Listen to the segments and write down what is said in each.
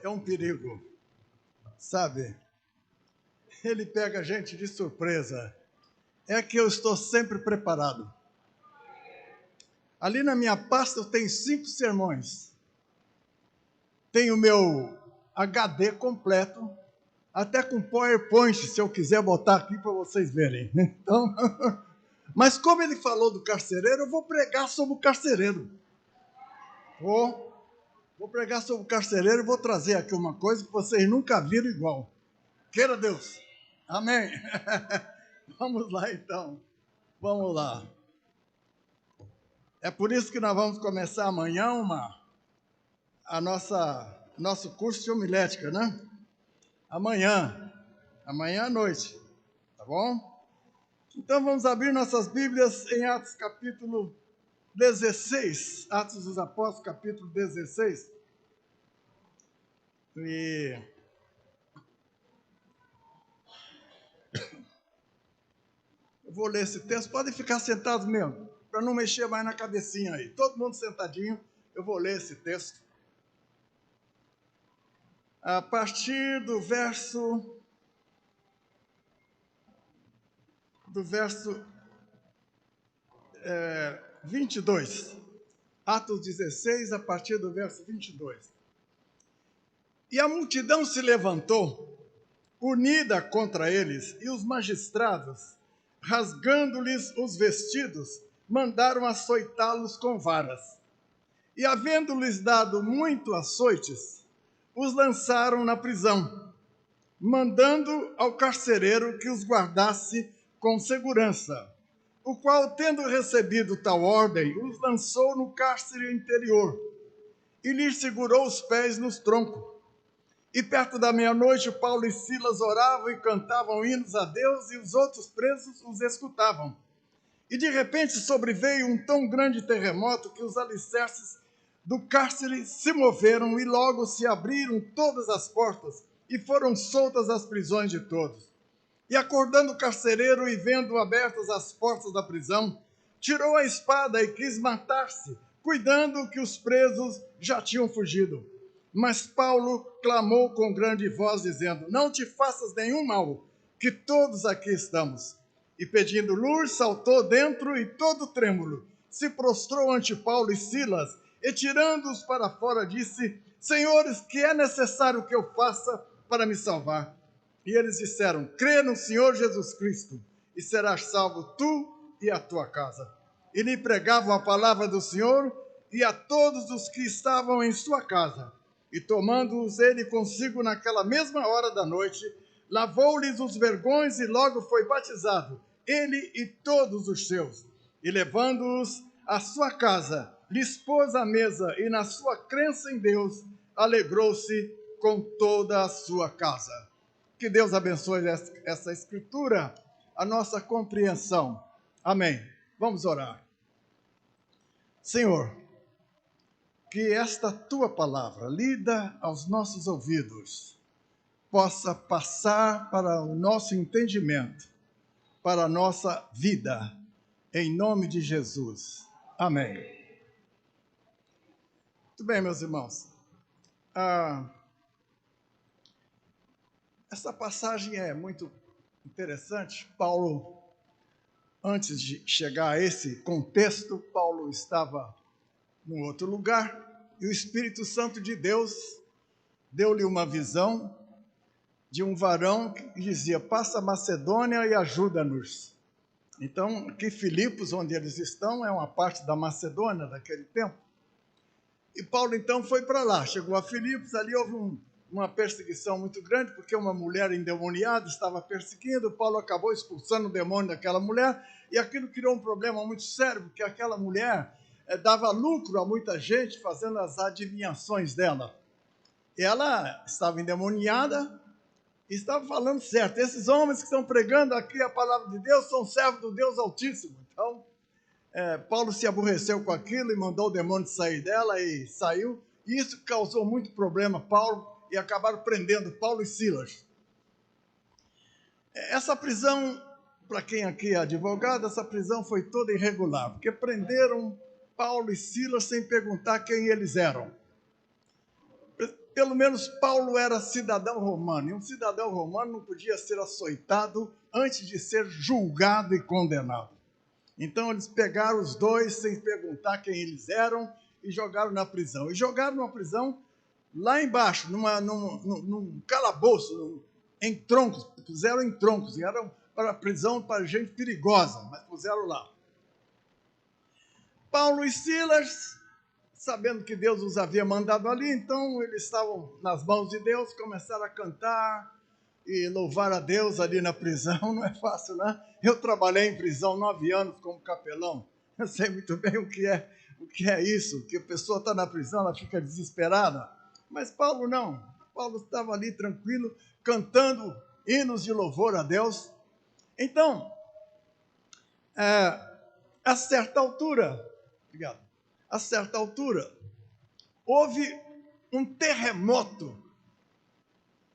É um perigo, sabe? Ele pega a gente de surpresa. É que eu estou sempre preparado. Ali na minha pasta eu tenho 5 sermões. Tenho o meu HD completo, até com PowerPoint, se eu quiser botar aqui para vocês verem. Então, mas como ele falou do carcereiro, eu vou pregar sobre o carcereiro. Vou pregar sobre o carcereiro e vou trazer aqui uma coisa que vocês nunca viram igual. Queira Deus. Amém. Vamos lá, então. Vamos lá. É por isso que nós vamos começar amanhã nosso curso de homilética, né? Amanhã à noite, tá bom? Então vamos abrir nossas Bíblias em Atos capítulo 16, Atos dos Apóstolos, capítulo 16. E eu vou ler esse texto. Podem ficar sentados mesmo, para não mexer mais na cabecinha aí. Todo mundo sentadinho, eu vou ler esse texto. A partir do verso 22. Atos 16, a partir do verso 22. E a multidão se levantou, unida contra eles, e os magistrados, rasgando-lhes os vestidos, mandaram açoitá-los com varas. E, havendo-lhes dado muito açoites, os lançaram na prisão, mandando ao carcereiro que os guardasse com segurança, o qual, tendo recebido tal ordem, os lançou no cárcere interior e lhes segurou os pés nos troncos. E perto da meia-noite, Paulo e Silas oravam e cantavam hinos a Deus, e os outros presos os escutavam. E de repente sobreveio um tão grande terremoto que os alicerces do cárcere se moveram e logo se abriram todas as portas e foram soltas as prisões de todos. E acordando o carcereiro e vendo abertas as portas da prisão, tirou a espada e quis matar-se, cuidando que os presos já tinham fugido. Mas Paulo clamou com grande voz, dizendo: não te faças nenhum mal, que todos aqui estamos. E pedindo luz, saltou dentro e todo trêmulo, se prostrou ante Paulo e Silas, e tirando-os para fora, disse: senhores, que é necessário que eu faça para me salvar? E eles disseram: crê no Senhor Jesus Cristo, e serás salvo tu e a tua casa. E lhe pregavam a palavra do Senhor e a todos os que estavam em sua casa. E tomando-os ele consigo naquela mesma hora da noite, lavou-lhes os vergões e logo foi batizado, ele e todos os seus. E levando-os à sua casa, lhes pôs à mesa, e na sua crença em Deus, alegrou-se com toda a sua casa. Que Deus abençoe essa escritura, a nossa compreensão. Amém. Vamos orar. Senhor, que esta tua palavra, lida aos nossos ouvidos, possa passar para o nosso entendimento, para a nossa vida, em nome de Jesus. Amém. Muito bem, meus irmãos. Essa passagem é muito interessante. Paulo, antes de chegar a esse contexto, Paulo estava num outro lugar, e o Espírito Santo de Deus deu-lhe uma visão de um varão que dizia: passa a Macedônia e ajuda-nos. Então, aqui Filipos, onde eles estão, é uma parte da Macedônia daquele tempo. E Paulo, então, foi para lá, chegou a Filipos, ali houve uma perseguição muito grande, porque uma mulher endemoniada estava perseguindo. Paulo acabou expulsando o demônio daquela mulher, e aquilo criou um problema muito sério, porque aquela mulher dava lucro a muita gente fazendo as adivinhações dela. E ela estava endemoniada e estava falando certo. Esses homens que estão pregando aqui a palavra de Deus são servos do Deus Altíssimo. Então, Paulo se aborreceu com aquilo e mandou o demônio sair dela, e saiu. E isso causou muito problema a Paulo, e acabaram prendendo Paulo e Silas. Essa prisão, para quem aqui é advogado, essa prisão foi toda irregular, porque prenderam Paulo e Silas sem perguntar quem eles eram. pelo menos Paulo era cidadão romano, e um cidadão romano não podia ser açoitado antes de ser julgado e condenado. Então eles pegaram os dois sem perguntar quem eles eram e jogaram na prisão. E jogaram numa prisão lá embaixo, num calabouço, em troncos, puseram em troncos, e era para prisão para gente perigosa, mas puseram lá. Paulo e Silas, sabendo que Deus os havia mandado ali, então eles estavam nas mãos de Deus, começaram a cantar e louvar a Deus ali na prisão. Não é fácil, né? Eu trabalhei em prisão 9 anos como capelão, eu sei muito bem o que é isso, que a pessoa está na prisão, ela fica desesperada. Mas Paulo não, Paulo estava ali tranquilo, cantando hinos de louvor a Deus. Então, a certa altura, houve um terremoto.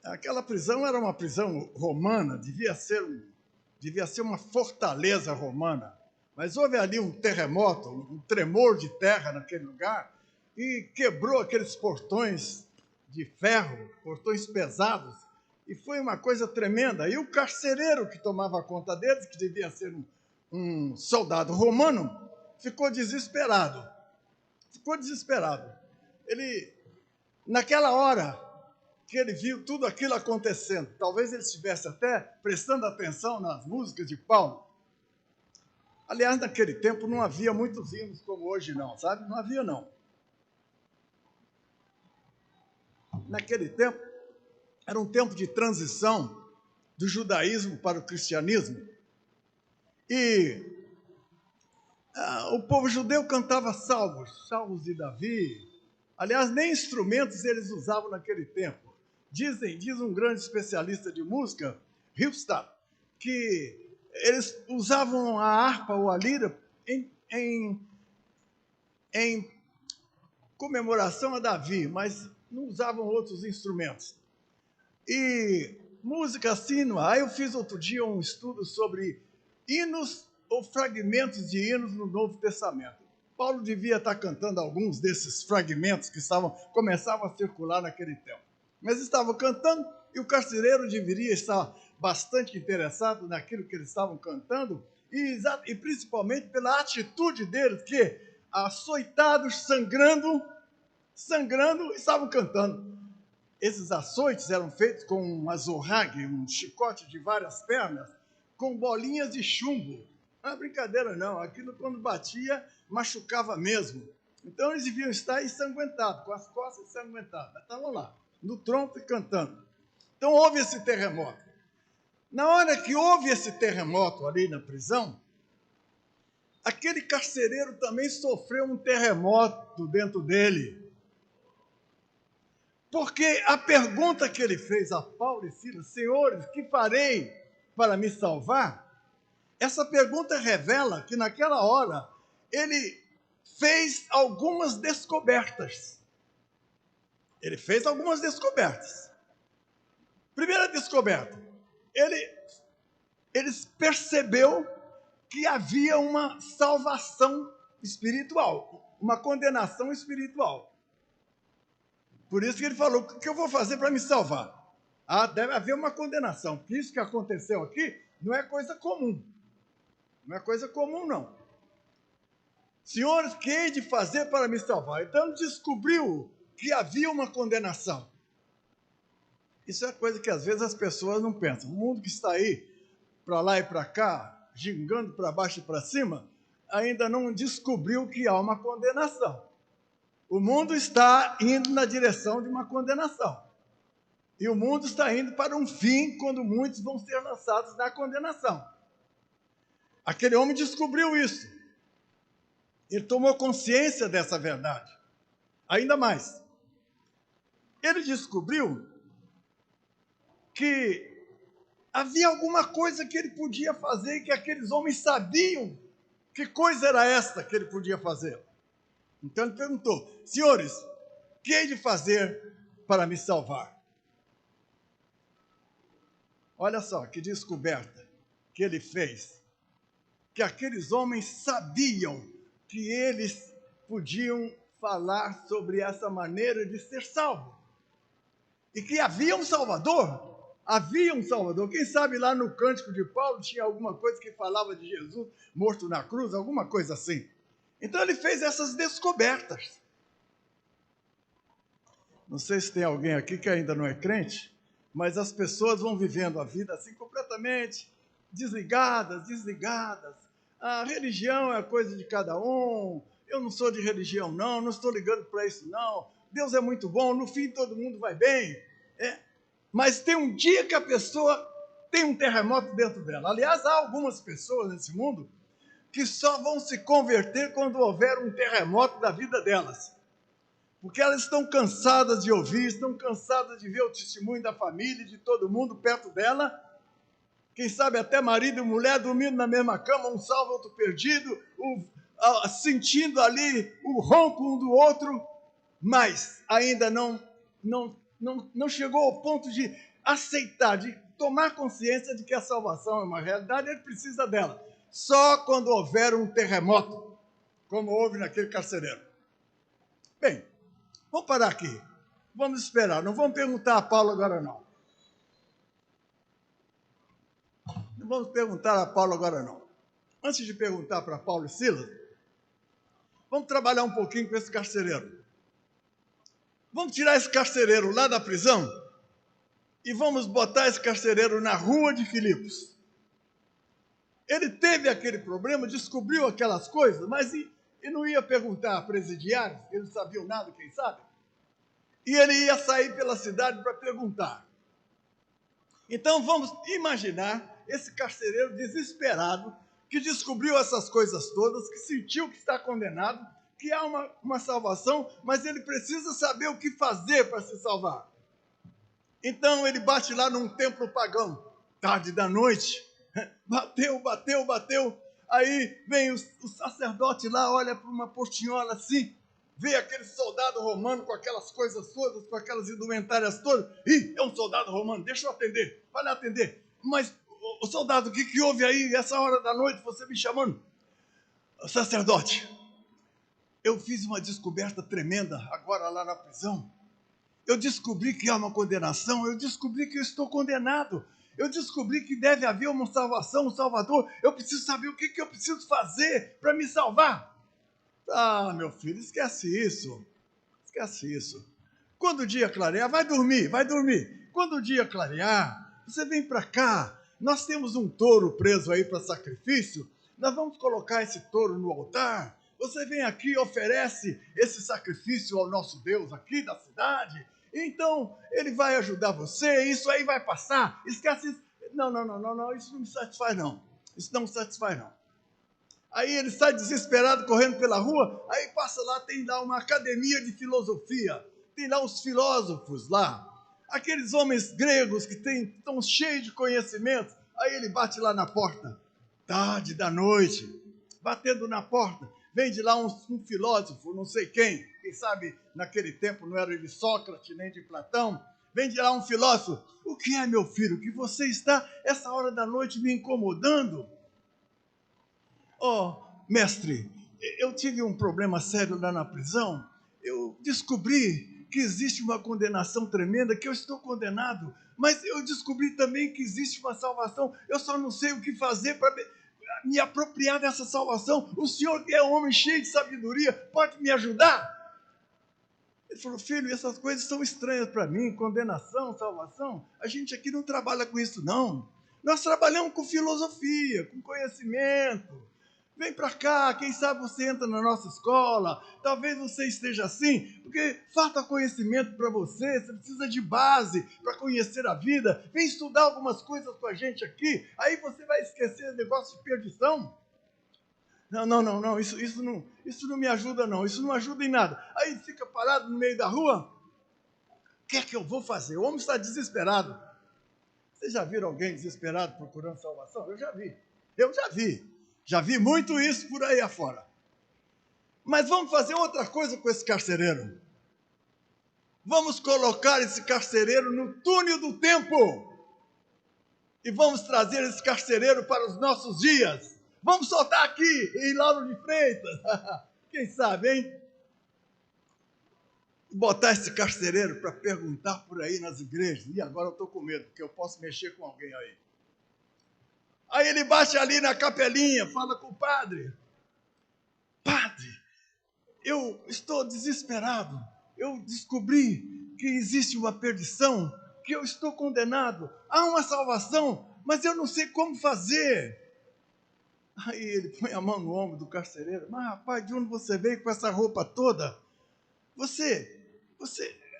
Aquela prisão era uma prisão romana, devia ser uma fortaleza romana. Mas houve ali um terremoto, um tremor de terra naquele lugar, e quebrou aqueles portões de ferro, portões pesados, e foi uma coisa tremenda. E o carcereiro que tomava conta deles, que devia ser um soldado romano, ficou desesperado. Ele, naquela hora que ele viu tudo aquilo acontecendo, talvez ele estivesse até prestando atenção nas músicas de Paulo. Aliás, naquele tempo não havia muitos hinos como hoje não, sabe? Não havia, não. Naquele tempo, era um tempo de transição do judaísmo para o cristianismo. E o povo judeu cantava salmos de Davi. Aliás, nem instrumentos eles usavam naquele tempo. Diz um grande especialista de música, Hillstatt, que eles usavam a harpa ou a lira em comemoração a Davi, mas não usavam outros instrumentos. E música assim, aí eu fiz outro dia um estudo sobre hinos ou fragmentos de hinos no Novo Testamento. Paulo devia estar cantando alguns desses fragmentos que começavam a circular naquele tempo. Mas estavam cantando e o carcereiro deveria estar bastante interessado naquilo que eles estavam cantando e principalmente pela atitude deles, que açoitados, sangrando, estavam cantando. Esses açoites eram feitos com um azorrague, um chicote de várias pernas, com bolinhas de chumbo. Não é brincadeira, não. Aquilo, quando batia, machucava mesmo. Então, eles deviam estar ensanguentados, com as costas ensanguentadas. Mas estavam lá, no tronco e cantando. Então, houve esse terremoto. Na hora que houve esse terremoto ali na prisão, aquele carcereiro também sofreu um terremoto dentro dele. Porque a pergunta que ele fez a Paulo e Silas, senhores, que farei para me salvar? Essa pergunta revela que naquela hora ele fez algumas descobertas. Primeira descoberta, ele percebeu que havia uma salvação espiritual, uma condenação espiritual. Por isso que ele falou, o que eu vou fazer para me salvar? Deve haver uma condenação, porque isso que aconteceu aqui não é coisa comum. Não é coisa comum, não. Senhores, que hei de fazer para me salvar? Então descobriu que havia uma condenação. Isso é coisa que às vezes as pessoas não pensam. O mundo que está aí, para lá e para cá, gingando para baixo e para cima, ainda não descobriu que há uma condenação. O mundo está indo na direção de uma condenação. E o mundo está indo para um fim, quando muitos vão ser lançados na condenação. Aquele homem descobriu isso. Ele tomou consciência dessa verdade. Ainda mais. Ele descobriu que havia alguma coisa que ele podia fazer e que aqueles homens sabiam que coisa era esta que ele podia fazer. Então ele perguntou, senhores, o que hei de fazer para me salvar? Olha só que descoberta que ele fez. Que aqueles homens sabiam que eles podiam falar sobre essa maneira de ser salvo. e que havia um Salvador. Havia um Salvador. Quem sabe lá no Cântico de Paulo tinha alguma coisa que falava de Jesus morto na cruz, alguma coisa assim. Então ele fez essas descobertas. Não sei se tem alguém aqui que ainda não é crente, mas as pessoas vão vivendo a vida assim completamente desligadas. A religião é coisa de cada um, eu não sou de religião não estou ligando para isso não, Deus é muito bom, no fim todo mundo vai bem. Mas tem um dia que a pessoa tem um terremoto dentro dela. Aliás, há algumas pessoas nesse mundo que só vão se converter quando houver um terremoto da vida delas. Porque elas estão cansadas de ouvir, estão cansadas de ver o testemunho da família, de todo mundo perto dela. Quem sabe até marido e mulher dormindo na mesma cama, um salvo, outro perdido, sentindo ali o ronco um do outro, mas ainda não chegou ao ponto de aceitar, de tomar consciência de que a salvação é uma realidade, ele precisa dela. Só quando houver um terremoto, como houve naquele carcereiro. Bem, vamos parar aqui. Vamos esperar. Não vamos perguntar a Paulo agora, não. Não vamos perguntar a Paulo agora, não. Antes de perguntar para Paulo e Silas, vamos trabalhar um pouquinho com esse carcereiro. Vamos tirar esse carcereiro lá da prisão e vamos botar esse carcereiro na rua de Filipos. Ele teve aquele problema, descobriu aquelas coisas, mas e não ia perguntar a presidiários, eles não sabiam nada, quem sabe? E ele ia sair pela cidade para perguntar. Então vamos imaginar esse carcereiro desesperado, que descobriu essas coisas todas, que sentiu que está condenado, que há uma salvação, mas ele precisa saber o que fazer para se salvar. Então ele bate lá num templo pagão, tarde da noite, bateu, aí vem o sacerdote lá, olha para uma portinhola assim, vê aquele soldado romano com aquelas coisas todas, com aquelas indumentárias todas. Ih, é um soldado romano, deixa eu atender. Vai lá atender. Mas, o soldado, o que houve aí, essa hora da noite, você me chamando? Sacerdote, eu fiz uma descoberta tremenda agora lá na prisão. Eu descobri que há uma condenação, eu descobri que eu estou condenado. Eu descobri que deve haver uma salvação, um Salvador. Eu preciso saber o que eu preciso fazer para me salvar. Ah, meu filho, esquece isso. Quando o dia clarear, vai dormir. Quando o dia clarear, você vem para cá. Nós temos um touro preso aí para sacrifício. Nós vamos colocar esse touro no altar. Você vem aqui e oferece esse sacrifício ao nosso Deus aqui da cidade. Então, ele vai ajudar você, isso aí vai passar. Esquece isso. Não, isso não me satisfaz, não. Isso não me satisfaz, não. Aí ele sai desesperado, correndo pela rua, aí passa lá, tem lá uma academia de filosofia, tem lá os filósofos lá, aqueles homens gregos que estão cheios de conhecimentos. Aí ele bate lá na porta, tarde da noite, batendo na porta, vem de lá um filósofo, não sei quem sabe naquele tempo não era de Sócrates nem de Platão, vem de lá um filósofo. O que é, meu filho, que você está essa hora da noite me incomodando? Oh, mestre, eu tive um problema sério lá na prisão. Eu descobri que existe uma condenação tremenda, que eu estou condenado, mas eu descobri também que existe uma salvação. Eu só não sei o que fazer para me apropriar dessa salvação. O senhor, que é um homem cheio de sabedoria, pode me ajudar? Ele falou, filho, essas coisas são estranhas para mim, condenação, salvação. A gente aqui não trabalha com isso, não. Nós trabalhamos com filosofia, com conhecimento. Vem para cá, quem sabe você entra na nossa escola, talvez você esteja assim, porque falta conhecimento para você, você precisa de base para conhecer a vida. Vem estudar algumas coisas com a gente aqui, aí você vai esquecer o negócio de perdição. Não, isso não me ajuda, não, isso não ajuda em nada. Aí fica parado no meio da rua, o que é que eu vou fazer? O homem está desesperado. Vocês já viram alguém desesperado procurando salvação? Eu já vi. Já vi muito isso por aí afora. Mas vamos fazer outra coisa com esse carcereiro. Vamos colocar esse carcereiro no túnel do tempo. E vamos trazer esse carcereiro para os nossos dias. Vamos soltar aqui em Lauro de Freitas. Quem sabe, hein? botar esse carcereiro para perguntar por aí nas igrejas. E agora eu estou com medo, porque eu posso mexer com alguém aí. Aí ele bate ali na capelinha, fala com o padre. Padre, eu estou desesperado. Eu descobri que existe uma perdição, que eu estou condenado. Há uma salvação, mas eu não sei como fazer. Aí ele põe a mão no ombro do carcereiro. Mas, rapaz, de onde você veio com essa roupa toda? Você,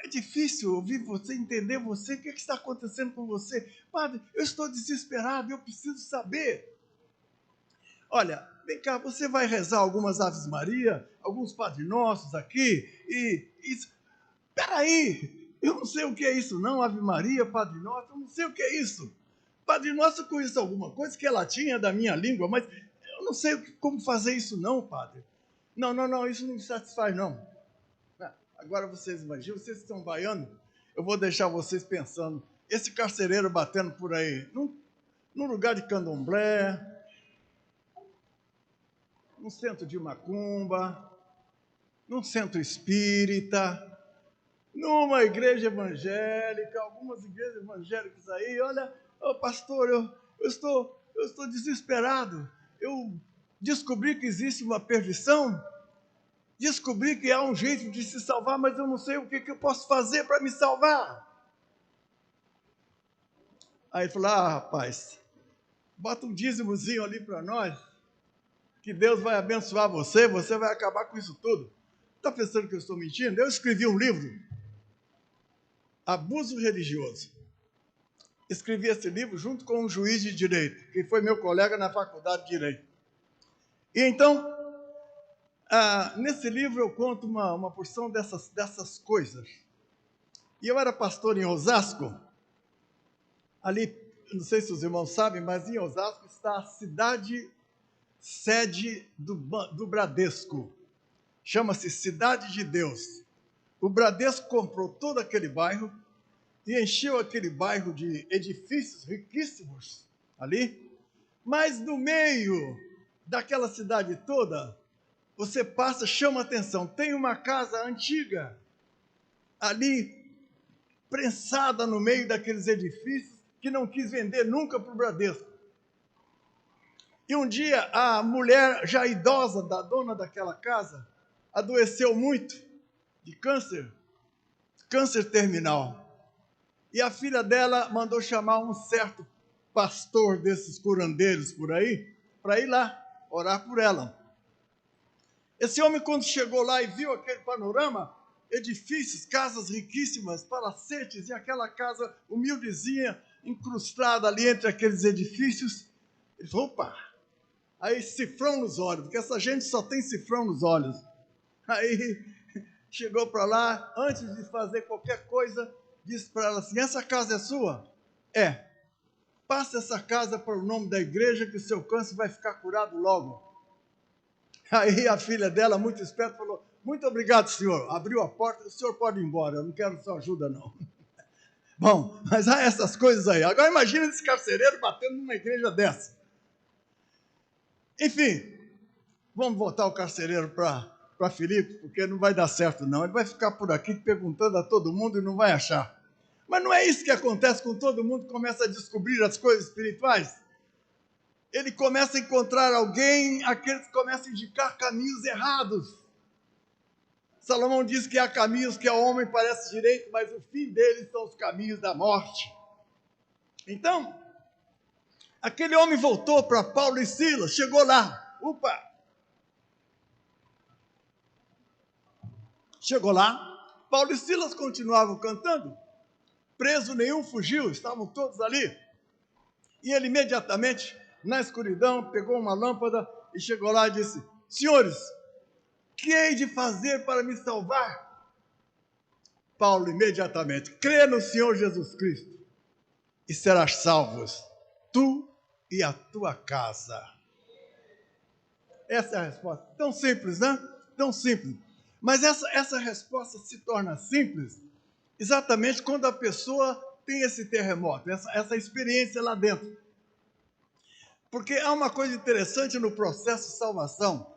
é difícil ouvir você, entender você. O que está acontecendo com você? Padre, eu estou desesperado, eu preciso saber. Olha, vem cá, você vai rezar algumas Aves Maria, alguns Padre Nossos aqui, Peraí, eu não sei o que é isso não, Ave Maria, Padre Nosso, eu não sei o que é isso. Padre Nosso, eu conheço alguma coisa que é latim, é da minha língua, mas eu não sei como fazer isso não, padre. Não, isso não me satisfaz não. Agora vocês imaginam, vocês que são baianos, eu vou deixar vocês pensando, esse carcereiro batendo por aí, num lugar de candomblé, num centro de macumba, num centro espírita, numa igreja evangélica, algumas igrejas evangélicas aí, olha, pastor, eu estou desesperado, eu descobri que existe uma perdição, descobri que há um jeito de se salvar, mas eu não sei o que eu posso fazer para me salvar. Aí ele falou, rapaz, bota um dízimozinho ali para nós, que Deus vai abençoar você vai acabar com isso tudo. Está pensando que eu estou mentindo? Eu escrevi um livro, Abuso Religioso. Escrevi esse livro junto com um juiz de direito, que foi meu colega na faculdade de direito. E então, nesse livro eu conto uma porção dessas coisas. E eu era pastor em Osasco, ali, não sei se os irmãos sabem, mas em Osasco está a cidade sede do Bradesco. Chama-se Cidade de Deus. O Bradesco comprou todo aquele bairro e encheu aquele bairro de edifícios riquíssimos ali. Mas no meio daquela cidade toda, você passa, chama atenção, tem uma casa antiga ali, prensada no meio daqueles edifícios, que não quis vender nunca para o Bradesco. E um dia a mulher já idosa, da dona daquela casa, adoeceu muito de câncer terminal. E a filha dela mandou chamar um certo pastor desses curandeiros por aí, para ir lá orar por ela. Esse homem, quando chegou lá e viu aquele panorama, edifícios, casas riquíssimas, palacetes, e aquela casa humildezinha, incrustada ali entre aqueles edifícios, ele falou, opa, aí cifrão nos olhos, porque essa gente só tem cifrão nos olhos. Aí chegou para lá, antes de fazer qualquer coisa, disse para ela assim, essa casa é sua? É. Passa essa casa para o nome da igreja que o seu câncer vai ficar curado logo. Aí a filha dela, muito esperta, falou, muito obrigado, senhor. Abriu a porta, o senhor pode ir embora, eu não quero sua ajuda, não. Bom, mas há essas coisas aí. Agora imagina esse carcereiro batendo numa igreja dessa. Enfim, vamos voltar o carcereiro para Filipe, porque não vai dar certo, não. Ele vai ficar por aqui perguntando a todo mundo e não vai achar. Mas não é isso que acontece com todo mundo que começa a descobrir as coisas espirituais? Ele começa a encontrar alguém, aqueles começam a indicar caminhos errados. Salomão diz que há caminhos que ao homem parece direito, mas o fim deles são os caminhos da morte. Então, aquele homem voltou para Paulo e Silas, chegou lá, chegou lá, Paulo e Silas continuavam cantando, preso nenhum fugiu, estavam todos ali. E ele imediatamente, na escuridão, pegou uma lâmpada e chegou lá e disse, senhores, que hei de fazer para me salvar? Paulo imediatamente, crê no Senhor Jesus Cristo e serás salvos, tu e a tua casa. Essa é a resposta. Tão simples, né? Tão simples. Mas essa resposta se torna simples exatamente quando a pessoa tem esse terremoto, essa experiência lá dentro. Porque há uma coisa interessante no processo de salvação.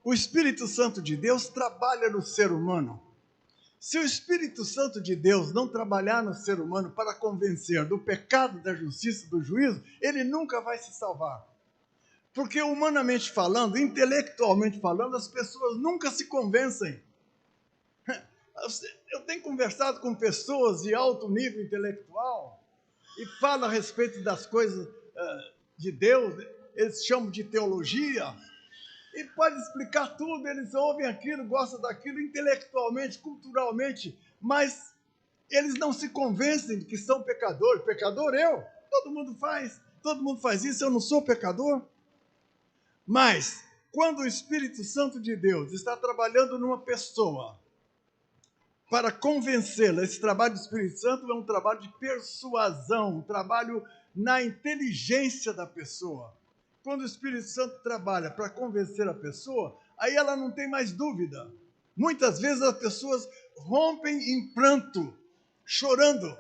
o Espírito Santo de Deus trabalha no ser humano. Se o Espírito Santo de Deus não trabalhar no ser humano para convencer do pecado, da justiça, do juízo, ele nunca vai se salvar. Porque humanamente falando, intelectualmente falando, as pessoas nunca se convencem. Eu tenho conversado com pessoas de alto nível intelectual e falo a respeito das coisas de Deus, eles chamam de teologia, e pode explicar tudo, eles ouvem aquilo, gostam daquilo intelectualmente, culturalmente, mas eles não se convencem de que são pecadores. Pecador eu, todo mundo faz isso, eu não sou pecador. Mas, quando o Espírito Santo de Deus está trabalhando numa pessoa para convencê-la, esse trabalho do Espírito Santo é um trabalho de persuasão, um trabalho na inteligência da pessoa. Quando o Espírito Santo trabalha para convencer a pessoa, aí ela não tem mais dúvida. Muitas vezes as pessoas rompem em pranto, chorando.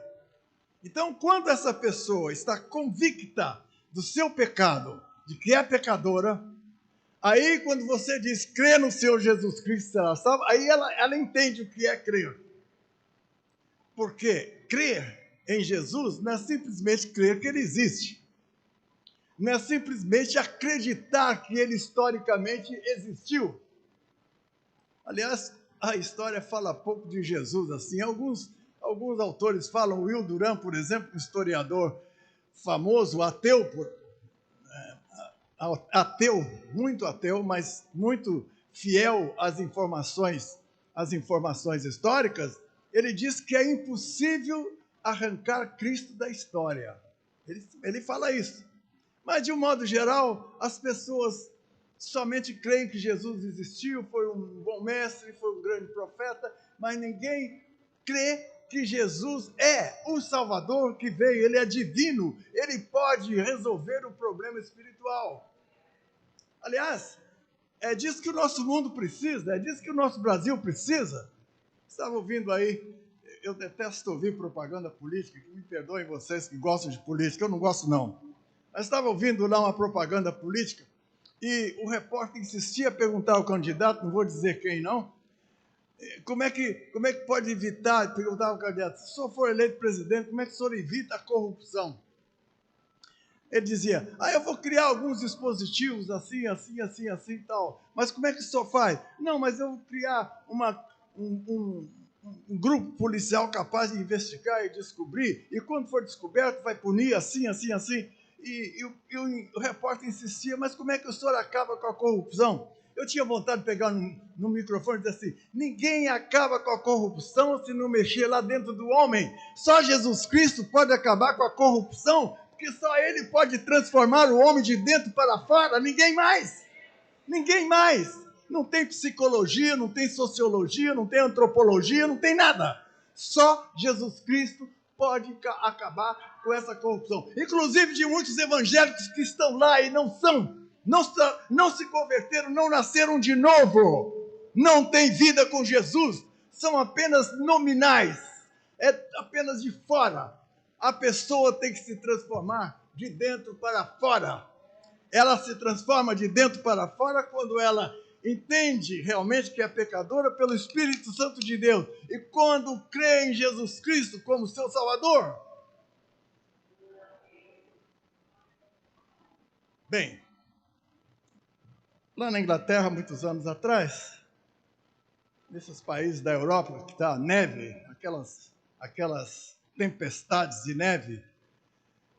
Então, quando essa pessoa está convicta do seu pecado, de que é pecadora, aí quando você diz, crê no Senhor Jesus Cristo, será salva, aí ela entende o que é crer. Porque crer em Jesus não é simplesmente crer que ele existe. Não é simplesmente acreditar que ele historicamente existiu. Aliás, a história fala pouco de Jesus assim. Alguns autores falam, Will Durant, por exemplo, um historiador famoso, ateu, muito ateu, mas muito fiel às informações históricas, ele diz que é impossível arrancar Cristo da história. Ele fala isso. Mas, de um modo geral, as pessoas somente creem que Jesus existiu, foi um bom mestre, foi um grande profeta, mas ninguém crê que Jesus é o Salvador que veio, ele é divino, ele pode resolver o problema espiritual. Aliás, é disso que o nosso mundo precisa, é disso que o nosso Brasil precisa. Estava ouvindo aí, eu detesto ouvir propaganda política, que me perdoem vocês que gostam de política, eu não gosto não. Mas estava ouvindo lá uma propaganda política e o repórter insistia a perguntar ao candidato, não vou dizer quem não, como é que pode evitar, perguntar ao candidato, se o senhor for eleito presidente, como é que o senhor evita a corrupção? Ele dizia, eu vou criar alguns dispositivos assim e tal, mas como é que o senhor faz? Não, mas eu vou criar um grupo policial capaz de investigar e descobrir, e quando for descoberto vai punir assim. E o repórter insistia, mas como é que o senhor acaba com a corrupção? Eu tinha vontade de pegar no microfone e dizer assim, ninguém acaba com a corrupção se não mexer lá dentro do homem. Só Jesus Cristo pode acabar com a corrupção, porque só ele pode transformar o homem de dentro para fora, ninguém mais. Ninguém mais. Não tem psicologia, não tem sociologia, não tem antropologia, não tem nada. Só Jesus Cristo pode acabar com essa corrupção. Inclusive de muitos evangélicos que estão lá e não se converteram, não nasceram de novo, não têm vida com Jesus, são apenas nominais, é apenas de fora. A pessoa tem que se transformar de dentro para fora. Ela se transforma de dentro para fora quando ela entende realmente que é pecadora pelo Espírito Santo de Deus e quando crê em Jesus Cristo como seu Salvador. Bem, lá na Inglaterra, muitos anos atrás, nesses países da Europa que está neve, aquelas tempestades de neve,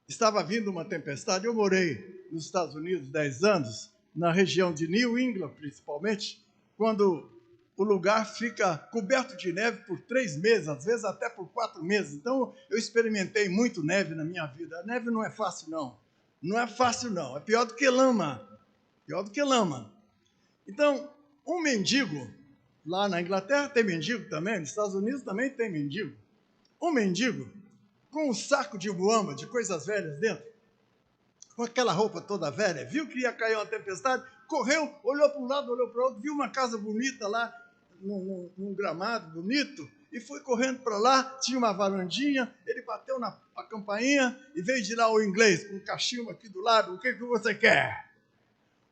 estava vindo uma tempestade. Eu morei nos Estados Unidos 10 anos, na região de New England, principalmente, quando o lugar fica coberto de neve por 3 meses, às vezes até por 4 meses. Então, eu experimentei muito neve na minha vida. A neve não é fácil, não. Não é fácil, não. É pior do que lama. Pior do que lama. Então, um mendigo, lá na Inglaterra tem mendigo também, nos Estados Unidos também tem mendigo. Um mendigo com um saco de muamba, de coisas velhas dentro, com aquela roupa toda velha, viu que ia cair uma tempestade, correu, olhou para um lado, olhou para o outro, viu uma casa bonita lá, num gramado bonito, e foi correndo para lá, tinha uma varandinha, ele bateu na campainha e veio de lá o inglês, com um cachimbo aqui do lado, o que você quer?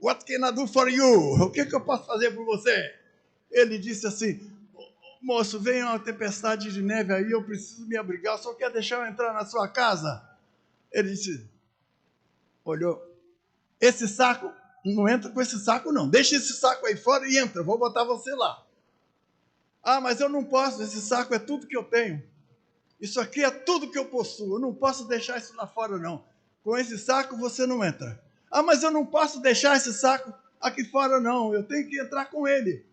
What can I do for you? O que eu posso fazer por você? Ele disse assim, moço, vem uma tempestade de neve aí, eu preciso me abrigar, só quer deixar eu entrar na sua casa? Ele disse, olhou, esse saco, não entra com esse saco não, deixa esse saco aí fora e entra, eu vou botar você lá. Ah, mas eu não posso, esse saco é tudo que eu tenho. Isso aqui é tudo que eu possuo, eu não posso deixar isso lá fora não. Com esse saco você não entra. Ah, mas eu não posso deixar esse saco aqui fora não, eu tenho que entrar com ele.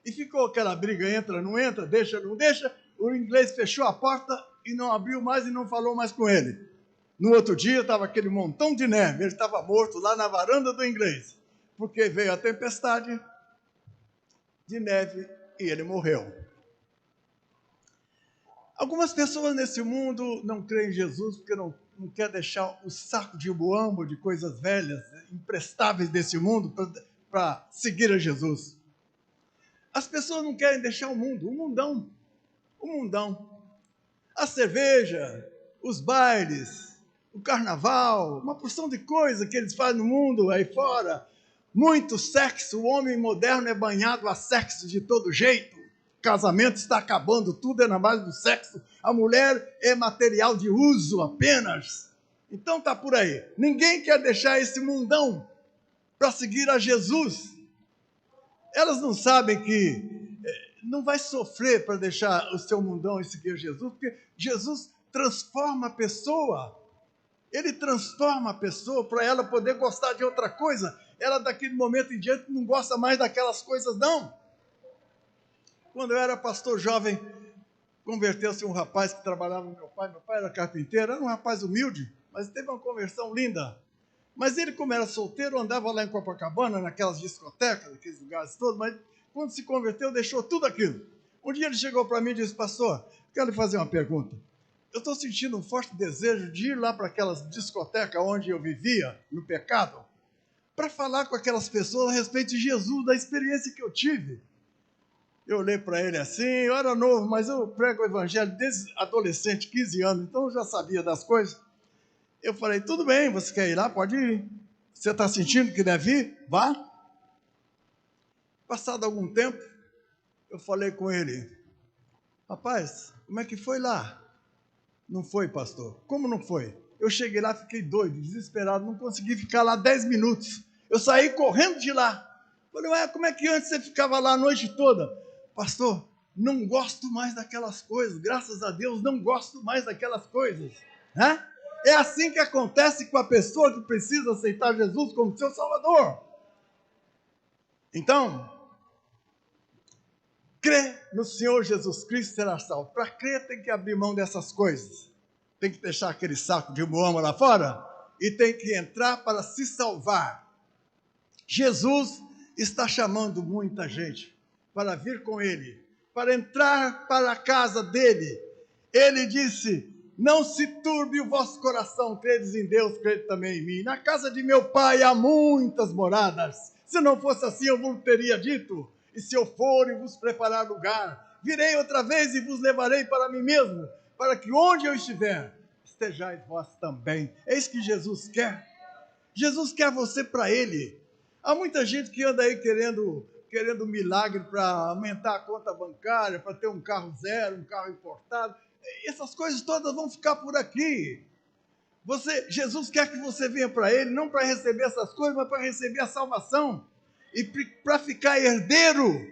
E ficou aquela briga, entra, não entra, deixa, não deixa. O inglês fechou a porta e não abriu mais e não falou mais com ele. No outro dia estava aquele montão de neve, ele estava morto lá na varanda do inglês, porque veio a tempestade de neve e ele morreu. Algumas pessoas nesse mundo não creem em Jesus porque não quer deixar o saco de muamba, de coisas velhas, imprestáveis desse mundo para seguir a Jesus. As pessoas não querem deixar o mundo, o mundão. A cerveja, os bailes, o carnaval, uma porção de coisa que eles fazem no mundo aí fora. Muito sexo, o homem moderno é banhado a sexo de todo jeito. Casamento está acabando, tudo é na base do sexo. A mulher é material de uso apenas. Então está por aí. Ninguém quer deixar esse mundão para seguir a Jesus. Elas não sabem que não vai sofrer para deixar o seu mundão e seguir Jesus, porque Jesus transforma a pessoa. Ele transforma a pessoa para ela poder gostar de outra coisa. Ela, daquele momento em diante, não gosta mais daquelas coisas, não. Quando eu era pastor jovem, converteu-se um rapaz que trabalhava com meu pai era carpinteiro, era um rapaz humilde, mas teve uma conversão linda. Mas ele, como era solteiro, andava lá em Copacabana, naquelas discotecas, aqueles lugares todos, mas quando se converteu, deixou tudo aquilo. Um dia ele chegou para mim e disse, pastor, quero lhe fazer uma pergunta. Eu estou sentindo um forte desejo de ir lá para aquelas discotecas onde eu vivia, no pecado, para falar com aquelas pessoas a respeito de Jesus, da experiência que eu tive. Eu olhei para ele assim, eu era novo, mas eu prego o evangelho desde adolescente, 15 anos, então eu já sabia das coisas. Eu falei, tudo bem, você quer ir lá? Pode ir. Você está sentindo que deve ir? Vá. Passado algum tempo, eu falei com ele, rapaz, como é que foi lá? Não foi, pastor. Como não foi? Eu cheguei lá, fiquei doido, desesperado, não consegui ficar lá 10 minutos. Eu saí correndo de lá. Falei, ué, como é que antes você ficava lá a noite toda? Pastor, não gosto mais daquelas coisas, graças a Deus, não gosto mais daquelas coisas. Né? É assim que acontece com a pessoa que precisa aceitar Jesus como seu Salvador. Então, crê no Senhor Jesus Cristo será salvo. Para crer tem que abrir mão dessas coisas. Tem que deixar aquele saco de muamba lá fora e tem que entrar para se salvar. Jesus está chamando muita gente para vir com Ele, para entrar para a casa dEle. Ele disse, não se turbe o vosso coração, credes em Deus, crede também em mim. Na casa de meu Pai há muitas moradas. Se não fosse assim, eu vos teria dito. E se eu for e vos preparar lugar, virei outra vez e vos levarei para mim mesmo, para que onde eu estiver, estejais vós também. Eis que Jesus quer. Jesus quer você para Ele. Há muita gente que anda aí querendo milagre para aumentar a conta bancária, para ter um carro zero, um carro importado. Essas coisas todas vão ficar por aqui. Jesus quer que você venha para Ele, não para receber essas coisas, mas para receber a salvação. E para ficar herdeiro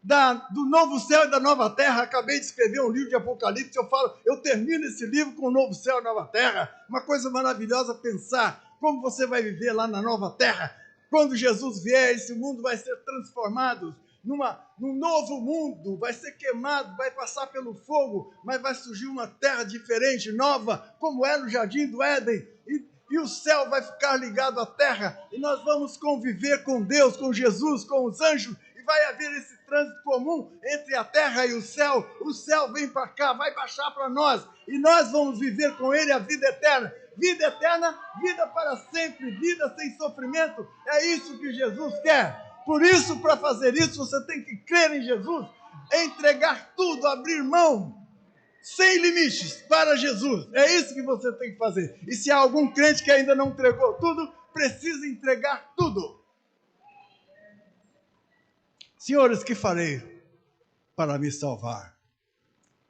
do novo céu e da nova terra. Acabei de escrever um livro de Apocalipse, eu termino esse livro com o novo céu e nova terra. Uma coisa maravilhosa pensar como você vai viver lá na nova terra. Quando Jesus vier, esse mundo vai ser transformado num novo mundo, vai ser queimado, vai passar pelo fogo, mas vai surgir uma terra diferente, nova, como era no Jardim do Éden, e o céu vai ficar ligado à terra, e nós vamos conviver com Deus, com Jesus, com os anjos, e vai haver esse trânsito comum entre a terra e o céu vem para cá, vai baixar para nós, e nós vamos viver com Ele a vida eterna, vida para sempre, vida sem sofrimento, é isso que Jesus quer. Por isso, para fazer isso, você tem que crer em Jesus, entregar tudo, abrir mão, sem limites, para Jesus. É isso que você tem que fazer. E se há algum crente que ainda não entregou tudo, precisa entregar tudo. Senhores, que farei para me salvar?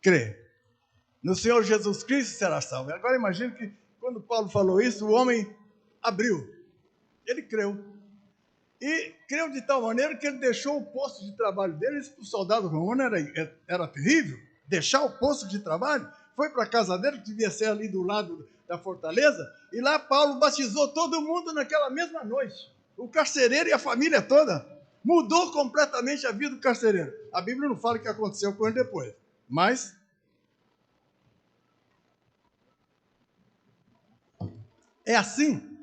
Crê. No Senhor Jesus Cristo será salvo. Agora imagine que quando Paulo falou isso, o homem abriu. Ele creu. E creu de tal maneira que ele deixou o posto de trabalho dele. Isso para o soldado romano era terrível. Deixar o posto de trabalho. Foi para a casa dele, que devia ser ali do lado da fortaleza. E lá Paulo batizou todo mundo naquela mesma noite. O carcereiro e a família toda. Mudou completamente a vida do carcereiro. A Bíblia não fala o que aconteceu com ele depois. Mas é assim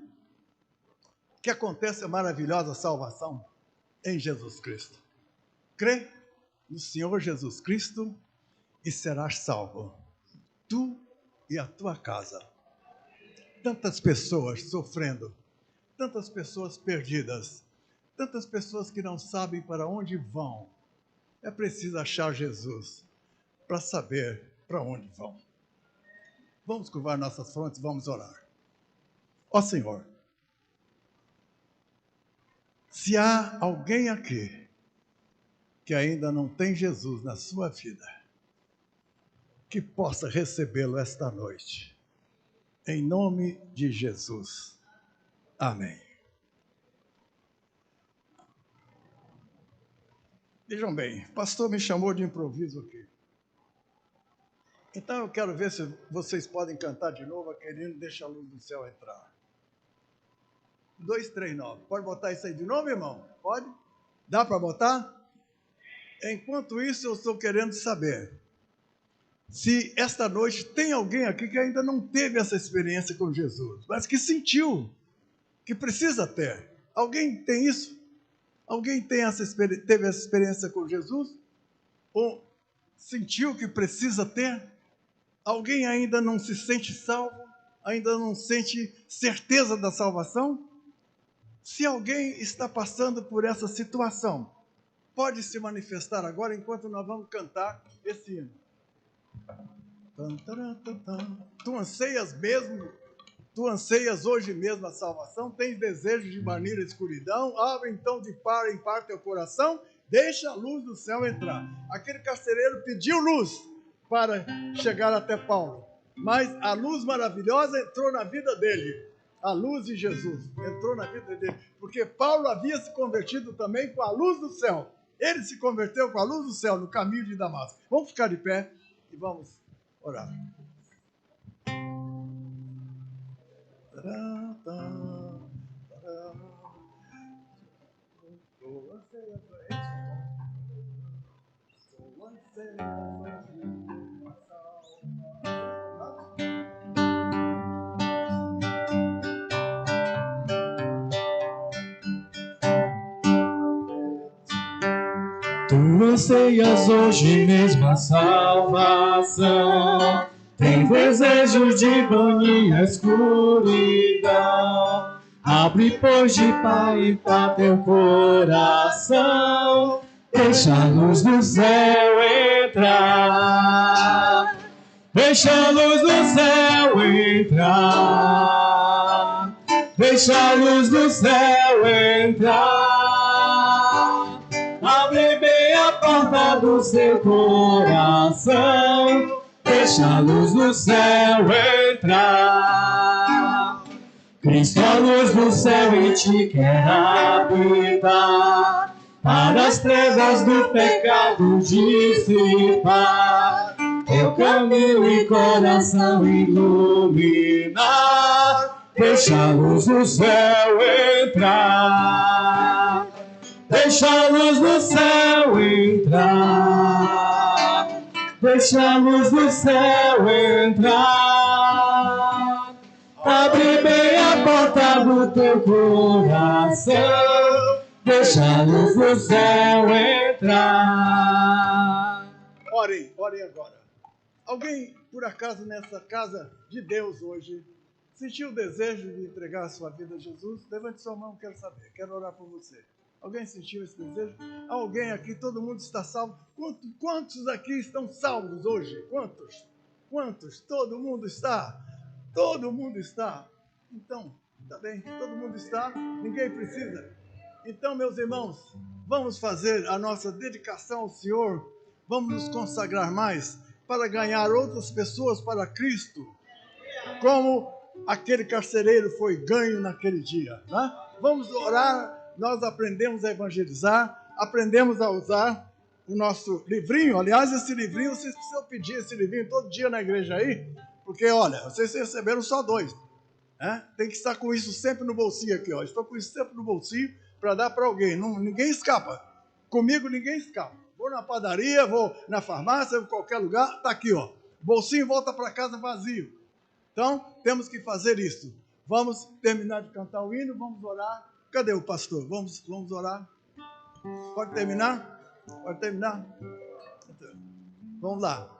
que acontece a maravilhosa salvação em Jesus Cristo. Crê no Senhor Jesus Cristo e serás salvo, tu e a tua casa. Tantas pessoas sofrendo, tantas pessoas perdidas, tantas pessoas que não sabem para onde vão. É preciso achar Jesus para saber para onde vão. Vamos curvar nossas frontes, vamos orar. Ó Senhor, se há alguém aqui que ainda não tem Jesus na sua vida, que possa recebê-lo esta noite, em nome de Jesus. Amém. Vejam bem, o pastor me chamou de improviso aqui. Então eu quero ver se vocês podem cantar de novo, querendo deixa a luz do céu entrar. 2, 3, 9. Pode botar isso aí de novo, irmão? Pode? Dá para botar? Enquanto isso, eu estou querendo saber se esta noite tem alguém aqui que ainda não teve essa experiência com Jesus, mas que sentiu, que precisa ter. Alguém tem isso? Alguém teve essa experiência com Jesus? Ou sentiu que precisa ter? Alguém ainda não se sente salvo? Ainda não sente certeza da salvação? Se alguém está passando por essa situação, pode se manifestar agora enquanto nós vamos cantar esse hino. Tu anseias mesmo? Tu anseias hoje mesmo a salvação? Tens desejo de banir a escuridão? Abre então de par em par teu coração, deixa a luz do céu entrar. Aquele carcereiro pediu luz para chegar até Paulo, mas a luz maravilhosa entrou na vida dele. A luz de Jesus entrou na vida dele, porque Paulo havia se convertido também com a luz do céu. Ele se converteu com a luz do céu no caminho de Damasco. Vamos ficar de pé e vamos orar. Tu anseias hoje mesmo a salvação, tem desejo de banir a escuridão. Abre, pois, de par em par teu coração, deixa a luz do céu entrar. Deixa a luz do céu entrar. Deixa a luz do céu entrar. Abre bem a porta do seu coração, deixa a luz do céu entrar. Cristo, a luz do céu, em ti quer habitar, para as trevas do pecado dissipar, teu caminho e coração iluminar. Deixa a luz do céu entrar. Deixa a luz do céu entrar. Deixa a luz do céu entrar. Abre bem a porta do teu coração. Deixa a luz do céu entrar. Orem agora. Alguém, por acaso, nessa casa de Deus hoje, sentiu o desejo de entregar a sua vida a Jesus? Levante sua mão, quero saber, quero orar por você. Alguém sentiu esse desejo? Alguém aqui, todo mundo está salvo? Quantos aqui estão salvos hoje? Quantos? Quantos? Todo mundo está? Todo mundo está? Então, está bem, todo mundo está? Ninguém precisa? Então, meus irmãos, vamos fazer a nossa dedicação ao Senhor, vamos nos consagrar mais para ganhar outras pessoas para Cristo, como aquele carcereiro foi ganho naquele dia, né? Vamos orar, nós aprendemos a evangelizar, aprendemos a usar o nosso livrinho. Aliás, esse livrinho, vocês precisam pedir esse livrinho todo dia na igreja aí, porque, olha, vocês receberam só 2, né? Tem que estar com isso sempre no bolsinho aqui, ó. Estou com isso sempre no bolsinho para dar para alguém. Ninguém escapa. Comigo ninguém escapa. Vou na padaria, vou na farmácia, vou em qualquer lugar, está aqui, ó. Bolsinho volta para casa vazio. Então, temos que fazer isso. Vamos terminar de cantar o hino, vamos orar. Cadê o pastor? Vamos orar. Pode terminar? Pode terminar? Vamos lá.